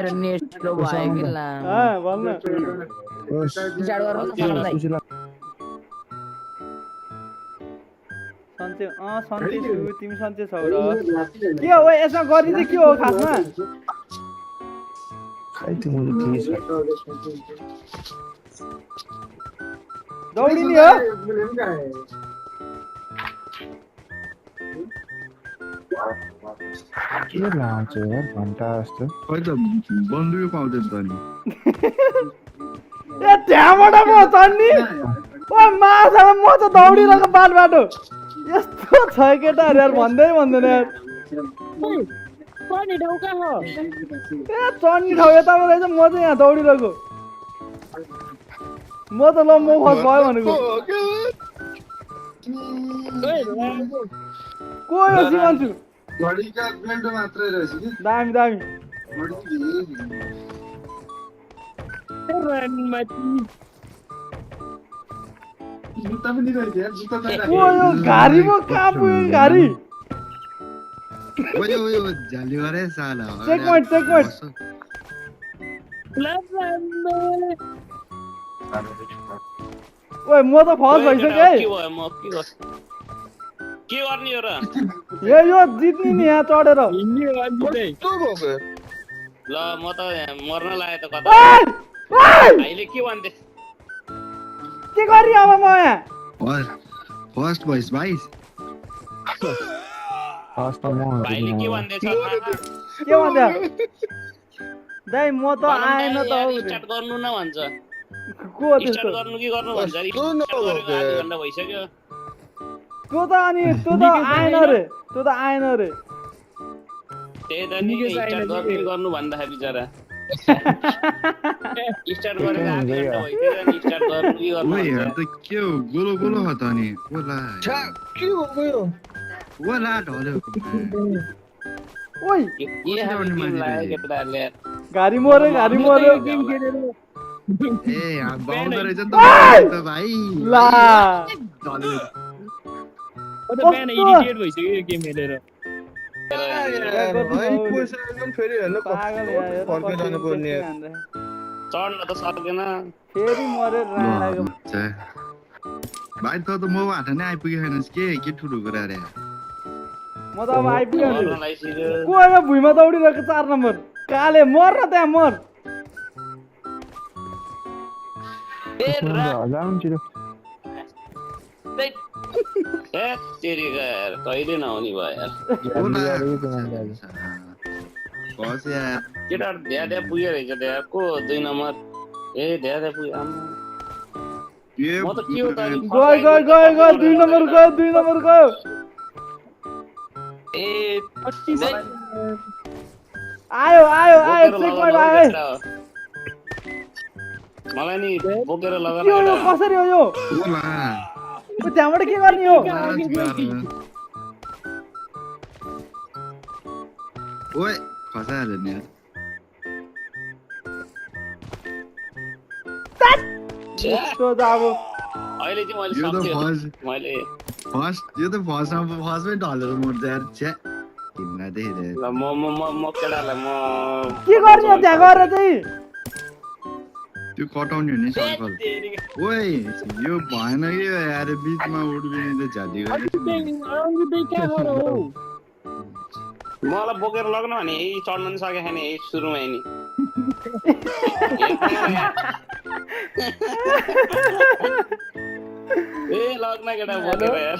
मेरो net slow भयो कि लामो भन्न स्टार्ट गर्नु न सन्चै सन्चै छु तिमी सन्चै छौ र के हो यसमा गर्ने चाहिँ के हो खासमा दौडिने हो के लाउँछ यार घन्टा जस्तो खै त बन्दुक पाउँदैन त नि ए त्यहाँबाट म चढ्ने ओ माछा म त दौडिरहेको बाटो यस्तो छ केटाहरू यार भन्दै भन्दैन यार पर्ने ठाउँ कहाँ हो ए चढ्ने ठाउँ यताबाट रहेछ म चाहिँ यहाँ दौडिरहेको म त ल म फर्स्ट भयो भनेको को यो सिमान्छु घडीका ब्लेन्डो मात्रै रहेछ कि दामी दामी जुत्ता पनि रहेछ यार जुत्ता को यो घारी म कहाँ पुग्यो घारी ओयो ओयो झाली गरे साला चेक पोइन्ट ओए म त फर्स्ट भइसक्यो है के गर्ने हो र यो जित्ने नि यहाँ चढेर ल म त मर्न लाग्यो त कता भाइले के भन्थे के गर्ने अब म यहाँ फर्स्ट भइस भाइ भाइले के भन्दैछ के भन्दा दाइ म त आएन त हौ स्टार्ट गर्नु न भन्छ को त्यस्तो स्टार्ट गर्नु कि गर्नु भन्छ स्टार्ट गरेको आधा घण्टा भइसक्यो त्यो त अनि त्यो त आएन रे त्यही त नि स्टार्ट गर्नु कि गर्नु भन्दाखेरि बिचरा स्टार्ट गरेको आधा घण्टा भइसक्यो नि स्टार्ट गर्नु कि गर्नु ओइ यार त के हो गोलो गोलो हो त नि ओला के हो गयो ओला ढल्यो ओइ के खाने गेम लाग्यो केटाहरूले घारी मर्यो गेम खेलेर ए यहाँ बाउँदो रहेछ नि त भाइ ला ढल्यो बिहान इरिटेट भइसक्यो यो गेम खेलेर पागल यार चढ्न त सक्दैन फेरि मर्यो लाग्यो भाइ त म हात नै आइपुगेको छैनस् के ठुलो कुरा रे म त अब आइपुग्यो मर्न लागिसक्यो को यो भुइँमा दौडिरहेको 4 नम्बर काले मर न त्यहाँ मर ए तेरिका यार कहिले नहुने भयो यार बस यार केटा धेरै पुग्यो रहेछ त्यहाँ को 2 नम्बर ए धेरै पुग्यो आम्मा म त के हो त अनि गयो 2 नम्बर गयो ए आयो चेक पोइन्ट आयो मलाई नि बोकेर के हो लगाउन यो कसरी हो यो ओला त्यहाँबाट के गर्ने हो ओए खसाहाल्यो नि यार यस्तो त अब अहिले चाहिँ मैले यो त सक्छु मैले यो त फर्स्टमै ढलेर मर्छ यार छ्या किन्न देखेर ल म केटालाई म के गर्ने हो त्यहाँ गएर चाहिँ त्यो कटाउने हो नि सर्कल ओइ यो भएन कि यार बिचमा उड्बिने त झाली गरे मलाई बोकेर लग्न भने यही चढ्न नि सकेको छैन यही सुरुमा नि ए लग्न केटा बोकेर यार